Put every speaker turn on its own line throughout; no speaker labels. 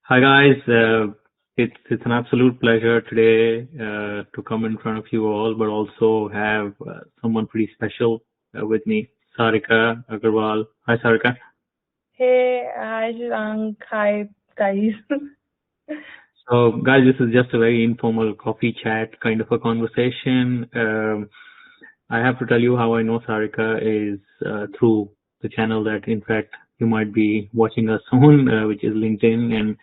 Hi guys, it's an absolute pleasure today to come in front of you all, but also have someone pretty special with me, Sarika Agarwal. Hi Sarika.
Hey, hi Shwetank, hi guys.
So guys, this is just a very informal coffee chat kind of a conversation. I have to tell you how I know Sarika is through the channel that in fact you might be watching us on, which is LinkedIn, and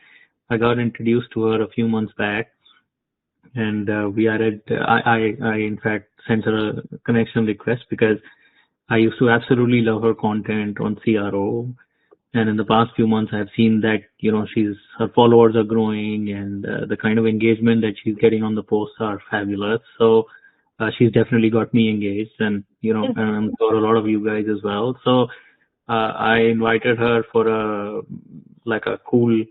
I got introduced to her a few months back. And we added I in fact sent her a connection request because I used to absolutely love her content on CRO, and in the past few months I've seen that she's her followers are growing, and the kind of engagement that she's getting on the posts are fabulous. So she's definitely got me engaged, and and I'm sure a lot of you guys as well. So I invited her for a cool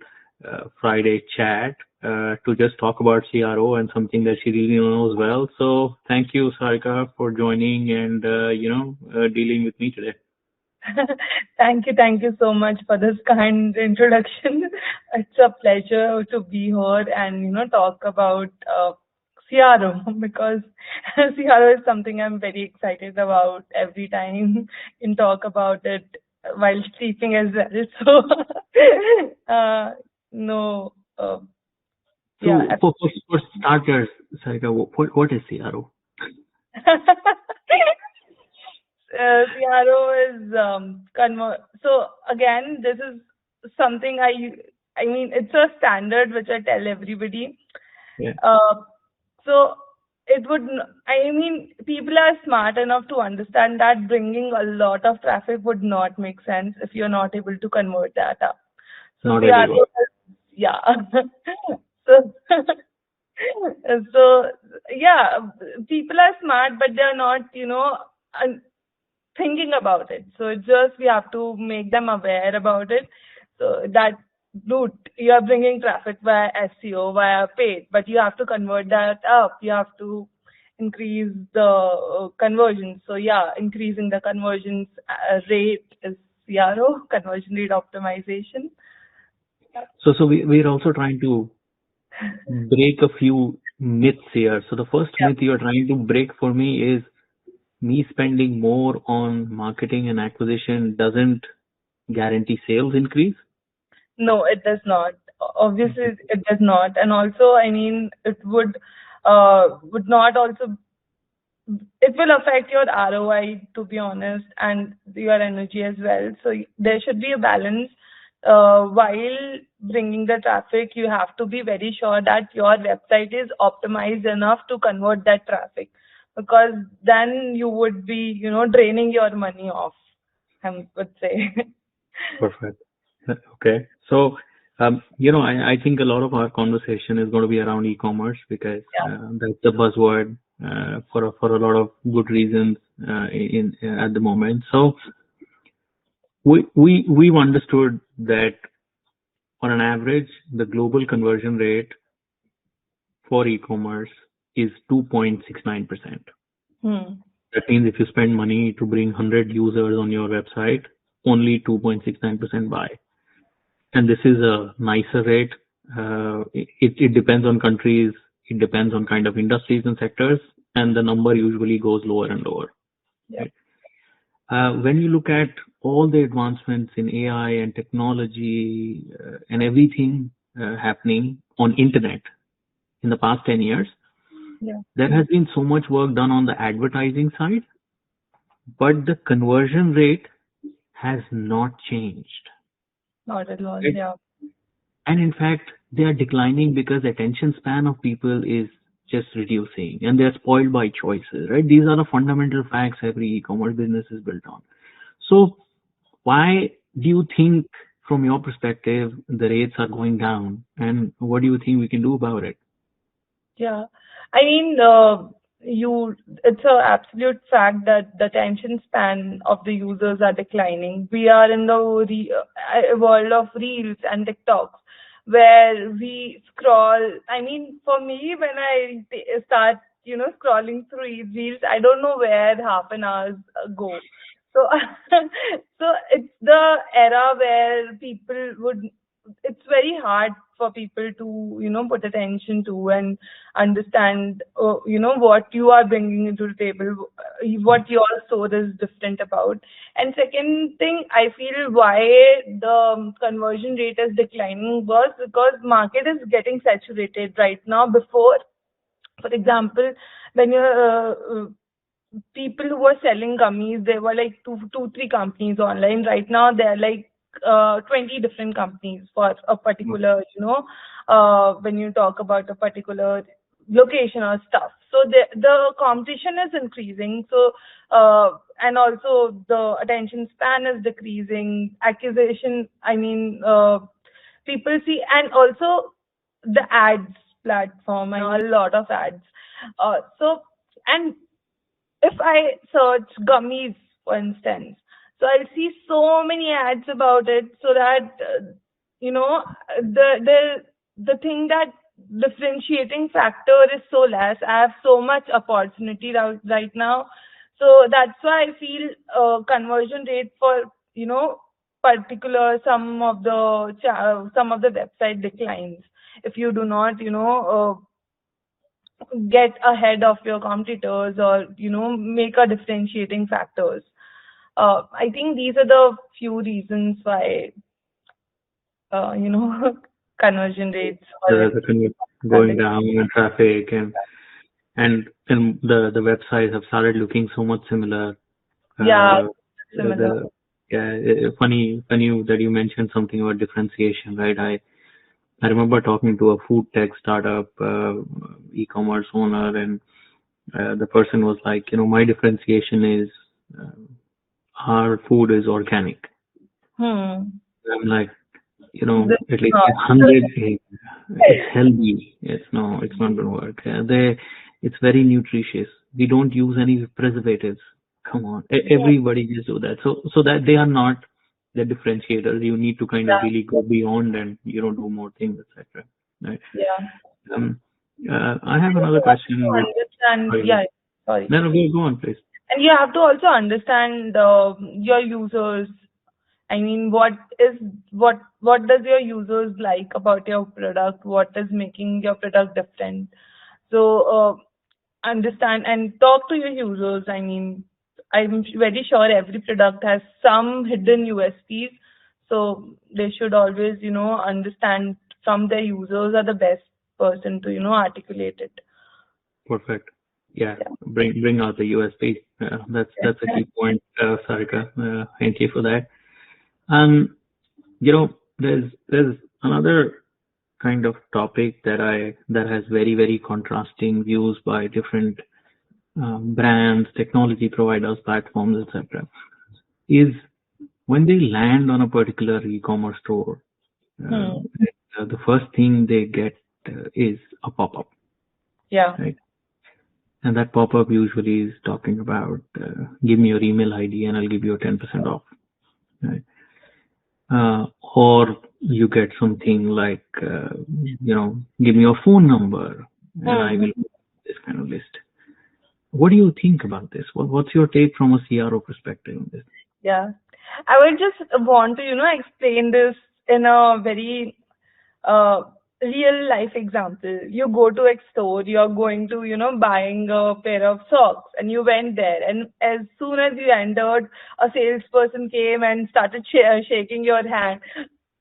Friday chat to just talk about CRO and something that she really knows well. So thank you, Sarika, for joining and dealing with me today.
Thank you so much for this kind introduction. It's a pleasure to be here and talk about CRO because CRO is something I'm very excited about every time and talk about it while sleeping as well. So no,
So
yeah.
for starters, Sarika, what is CRO?
CRO is so again, this is something I mean, it's a standard which I tell everybody.
Yeah.
Uh, so it would, I mean, people are smart enough to understand that bringing a lot of traffic would not make sense if you're not able to convert that up. So
Not everyone.
CRO, yeah. So, so yeah, people are smart, but they're not, thinking about it. So it's just we have to make them aware about it. So that dude, you are bringing traffic via SEO, via paid, but you have to convert that up. You have to increase the conversions. So yeah, increasing the conversions rate is CRO, conversion rate optimization.
So we're also trying to break a few myths here. So the first
Yeah.
myth you're trying to break for me is me spending more on marketing and acquisition doesn't guarantee sales increase.
No, it does not. Obviously, it does not. And also, I mean, it would not also, it will affect your ROI, to be honest, and your energy as well. So there should be a balance. While bringing the traffic, you have to be very sure that your website is optimized enough to convert that traffic, because then you would be, draining your money off, I would say.
Perfect. Okay. So, I think a lot of our conversation is going to be around e-commerce because
Yeah.
that's the buzzword for a lot of good reasons at the moment. So we've understood that on an average, the global conversion rate for e-commerce is 2.69%.
Hmm.
That means if you spend money to bring 100 users on your website, only 2.69% buy. And this is a nicer rate. It depends on countries, it depends on kind of industries and sectors, and the number usually goes lower and lower.
Yeah.
Right? When you look at all the advancements in AI and technology and everything happening on internet in the past 10 years,
Yeah.
there has been so much work done on the advertising side, but the conversion rate has not changed.
Not at all.
Right?
Yeah.
And in fact, they are declining because attention span of people is just reducing and they're spoiled by choices, right? These are the fundamental facts every e-commerce business is built on. So why do you think, from your perspective, the rates are going down, and what do you think we can do about it?
Yeah. I mean, it's a absolute fact that the attention span of the users are declining. We are in the world of reels and TikToks where we scroll. I mean, for me, when I start, scrolling through reels, I don't know where half an hour go. So, so it's the era where people would, it's very hard for people to, put attention to and understand, what you are bringing into the table, what your store is different about. And second thing, I feel why the conversion rate is declining was because market is getting saturated right now. Before, for example, when people who were selling gummies, there were like three companies online. Right now, there are like 20 different companies for a particular, when you talk about a particular location or stuff. So the competition is increasing. So and also the attention span is decreasing. Acquisition, people see, and also the ads platform. I know a lot of ads. So and if I search gummies, for instance, so I'll see so many ads about it, so that you know the thing that differentiating factor is so less. I have so much opportunity right now, so that's why I feel conversion rate for particular some of the website declines if you do not get ahead of your competitors, or make a differentiating factors. I think these are the few reasons why conversion rates
The convert going down and traffic and the websites have started looking so much similar.
Similar.
Funny that you mentioned something about differentiation, right? I remember talking to a food tech startup, e-commerce owner, and the person was like, my differentiation is our food is organic. I'm like, at least 100, it's healthy. It's not going to work. It's very nutritious. We don't use any preservatives. Come on, everybody just do that. So that they are not the differentiators. You need to kind of really go beyond and do more things, etc. Right?
Yeah.
I have another question.
Sorry.
No, go on, please.
And you have to also understand your users. I mean, what does your users like about your product? What is making your product different? So understand and talk to your users. I mean, I'm very sure every product has some hidden USPs. So they should always, understand from their users are the best person to, articulate it.
Perfect. Yeah. Bring out the USP. That's a key point, Sagrika. Thank you for that. There's another kind of topic that has very, very contrasting views by different brands, technology providers, platforms, etc. Is when they land on a particular e-commerce store, the first thing they get is a pop-up.
Yeah.
Right? And that pop-up usually is talking about, give me your email ID and I'll give you a 10% off. Right? Or you get something like, give me your phone number and I will this kind of list. What do you think about this? What's your take from a CRO perspective on this?
Yeah. I would just want to, explain this in a very real life example. You go to a store, you're going to, buying a pair of socks, and you went there, and as soon as you entered, a salesperson came and started shaking your hand.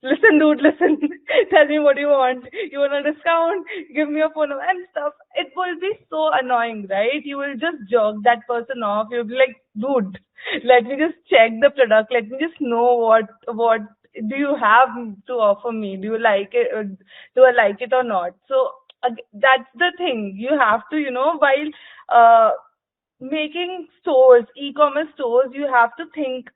Listen, dude, listen. Tell me what you want. You want a discount? Give me your phone number and stuff. It will be so annoying, right? You will just jerk that person off. You'll be like, dude, let me just check the product. Let me just know what do you have to offer me? Do you like it? Do I like it or not? So that's the thing. You have to, while making stores, e-commerce stores, you have to think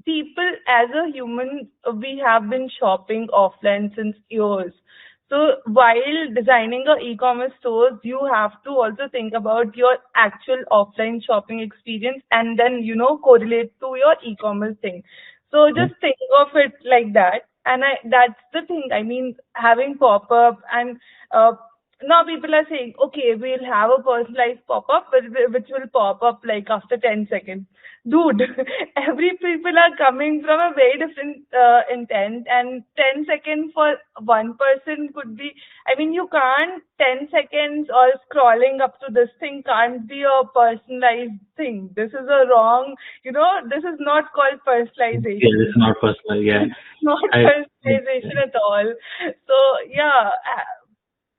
people as a human, we have been shopping offline since years. So while designing a e-commerce stores, you have to also think about your actual offline shopping experience and then, correlate to your e-commerce thing. So just think of it like that. And that's the thing. I mean, having pop-up and now people are saying, okay, we'll have a personalized pop-up, which will pop up like after 10 seconds. Dude, every people are coming from a very different intent, and 10 seconds for one person could be, I mean, you can't 10 seconds or scrolling up to this thing can't be a personalized thing. This is a wrong, this is not called
Yeah, it's
personalization.
not personal. Yeah,
Not
I
personalization at all. So yeah,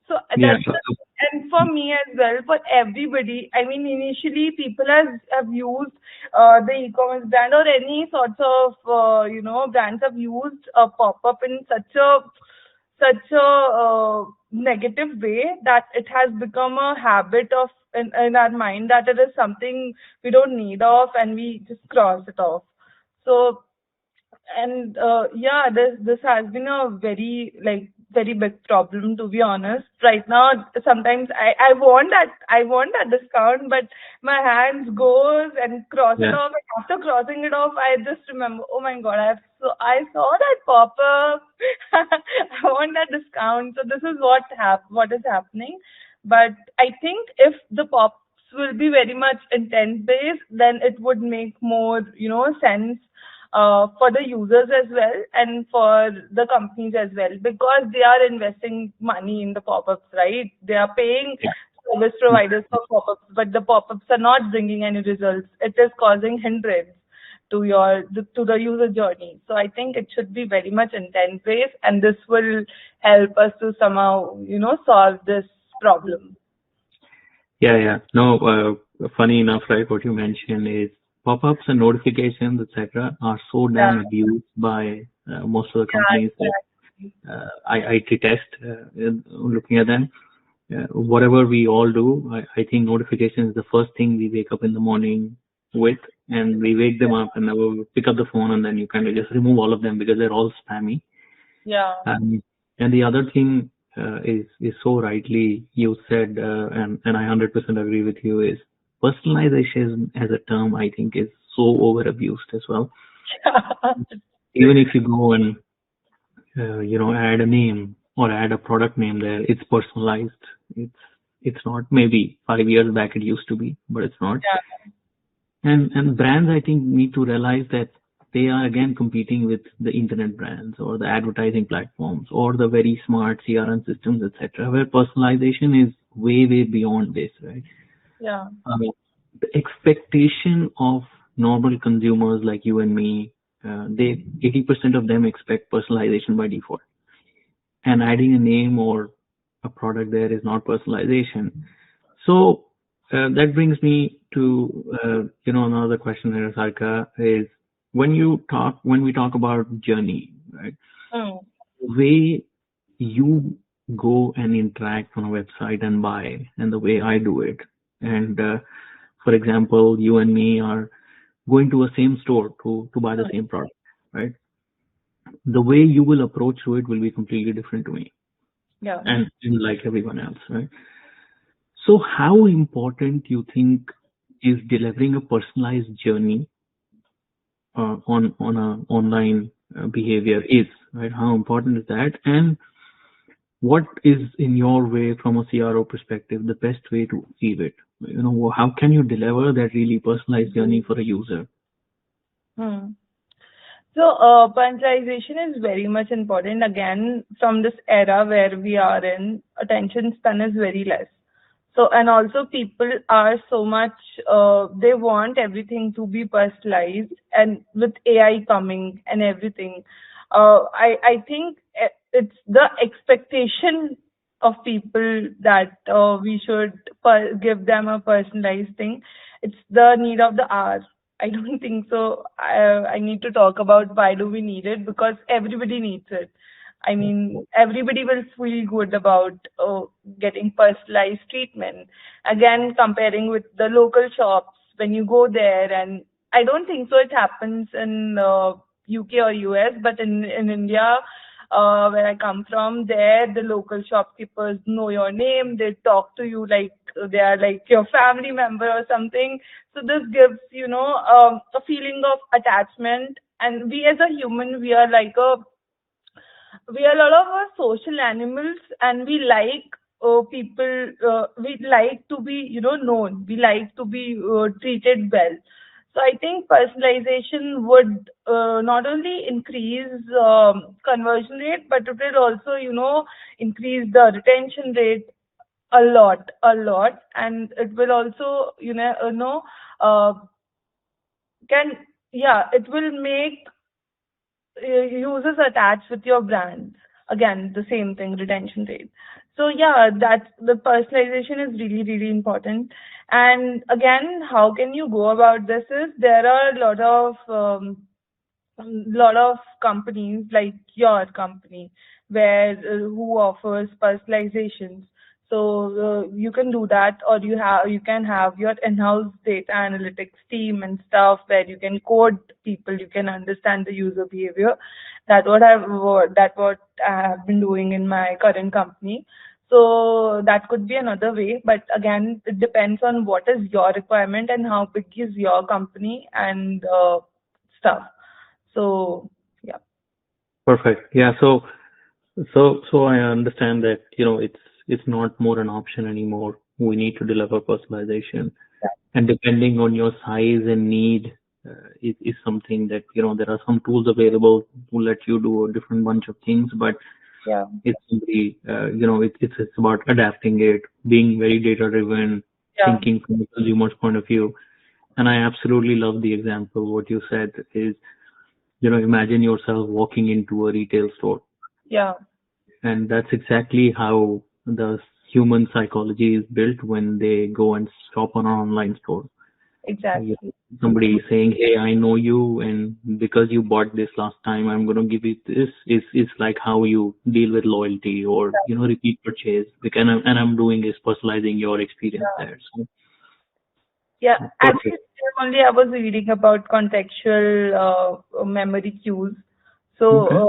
so
yeah.
that's the, and for me as well, for everybody. I mean, initially people have used the e-commerce brand or any sorts of brands have used a pop-up in such a negative way that it has become a habit of in our mind that it is something we don't need of and we just cross it off. So and yeah, this has been a very big problem, to be honest. Right now, sometimes I want that discount, but my hands goes and cross it
Yeah,
off. And after crossing it off, I just remember, oh my God, I saw that pop up. I want that discount. So this is what is happening. But I think if the pops will be very much intent based, then it would make more sense for the users as well and for the companies as well, because they are investing money in the pop-ups, right? They are paying
yeah.
service providers for pop-ups, but the pop-ups are not bringing any results. It is causing hindrance to the user journey. So I think it should be very much intent based, and this will help us to somehow solve this problem.
Yeah, yeah. No, funny enough, right? What you mentioned is pop-ups and notifications, etc., are so
Yeah,
damn abused by most of the
yeah,
companies that
exactly.
I detest looking at them. Whatever we all do, I think notification is the first thing we wake up in the morning with, and we wake them up and we pick up the phone, and then you kind of just remove all of them because they're all spammy.
Yeah,
And the other thing is so rightly you said, and I 100% agree with you, is personalization as a term, I think, is so over abused as well. Even if you go and add a name or add a product name there, it's personalized. It's not. Maybe 5 years back it used to be, but it's not.
yeah,
And brands, I think, need to realize that they are again competing with the internet brands or the advertising platforms or the very smart CRM systems, etc., where personalization is way beyond this, right?
yeah,
Uh, the expectation of normal consumers like you and me, they 80% of them expect personalization by default, and adding a name or a product there is not personalization. So that brings me to another question here, Sarka, is when we talk about journey, right?
mm,
The way you go and interact on a website and buy, and the way I do it, and for example, you and me are going to a same store to buy the
mm,
same product, right? The way you will approach to it will be completely different to me,
yeah.
and like everyone else, right? So, how important you think is delivering a personalized journey on a online behavior is, right? How important is that? And what is, in your way, from a CRO perspective, the best way to achieve it? How can you deliver that really personalized journey for a user?
Hmm. So, punctualization is very much important. Again, from this era where we are in, attention span is very less. So, and also people are so much, they want everything to be personalized, and with AI coming and everything, I think it's the expectation of people that we should give them a personalized thing. It's the need of the hour. I don't think so. I need to talk about why do we need it, because everybody needs it. I mean, everybody will feel good about getting personalized treatment. Again, comparing with the local shops, when you go there, and I don't think so it happens in UK or US, but in India, where I come from, there the local shopkeepers know your name. They talk to you like they are like your family member or something. So this gives a feeling of attachment. And we as a human, we are a lot of social animals, and we like people, we like to be, known. We like to be treated well. So I think personalization would not only increase conversion rate, but it will also, increase the retention rate a lot, and it will also, uh, can yeah, it will make users attached with your brand. Again, the same thing, retention rate. So yeah, that's the personalization is really, really important. And again, how can you go about this is there are lot of companies like your company where who offers personalizations. So you can do that, or you can have your in-house data analytics team and stuff where you can code people, you can understand the user behavior. That what I have been doing in my current company. So that could be another way, but again, it depends on what is your requirement and how big is your company and stuff. So yeah,
Perfect. Yeah. So I understand that, it's not more an option anymore. We need to deliver personalization,
yeah,
and depending on your size and need, is something that, there are some tools available to let you do a different bunch of things, but
yeah,
it's simply, it's about adapting it, being very data driven,
yeah,
thinking from the consumer's point of view. And I absolutely love the example. What you said is, imagine yourself walking into a retail store,
yeah,
and that's exactly how the human psychology is built when they go and shop on an online store. You
exactly.
Somebody saying, "Hey, I know you, and because you bought this last time, I'm going to give you this." Is like how you deal with loyalty or, repeat purchase. And I'm doing is personalizing your experience
Yeah.
there. So
Yeah,
perfect.
actually, only I was reading about contextual memory cues. So,
Okay.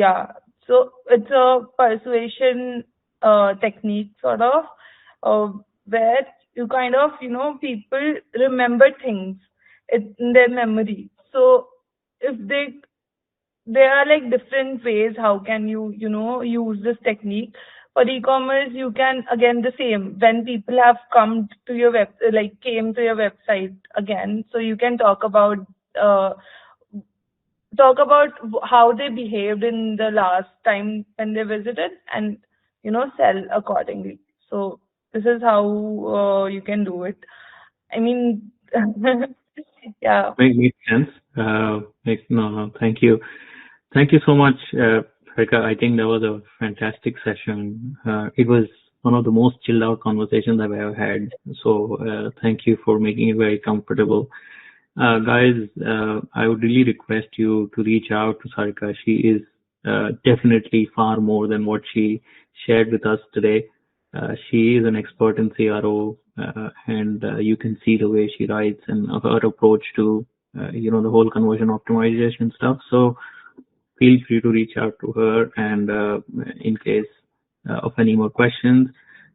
yeah, so it's a persuasion technique, sort of, uh, where you kind of, people remember things in their memory. So, if there are like different ways how can you use this technique. For e-commerce, you can, again, the same, when people have come to your came to your website again, so you can uh, talk about how they behaved in the last time when they visited, and sell accordingly. So this is how you can do it. I mean, yeah,
Makes sense. No, thank you. Thank you so much, Rika. I think that was a fantastic session. It was one of the most chilled out conversations I've ever had. So thank you for making it very comfortable. Guys, I would really request you to reach out to Sarika. She is definitely far more than what she shared with us today. She is an expert in CRO, and you can see the way she writes and her approach to, the whole conversion optimization stuff. So feel free to reach out to her and in case of any more questions.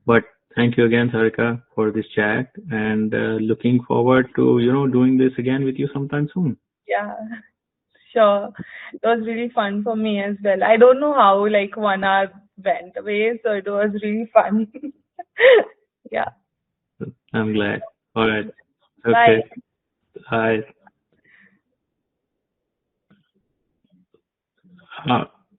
But thank you again, Sarika, for this chat, and looking forward to doing this again with you sometime soon.
yeah. Sure. It was really fun for me as well. I don't know how like 1 hour went away, so it was really fun. Yeah.
I'm glad. All right. Okay.
Bye.
Hi. Uh,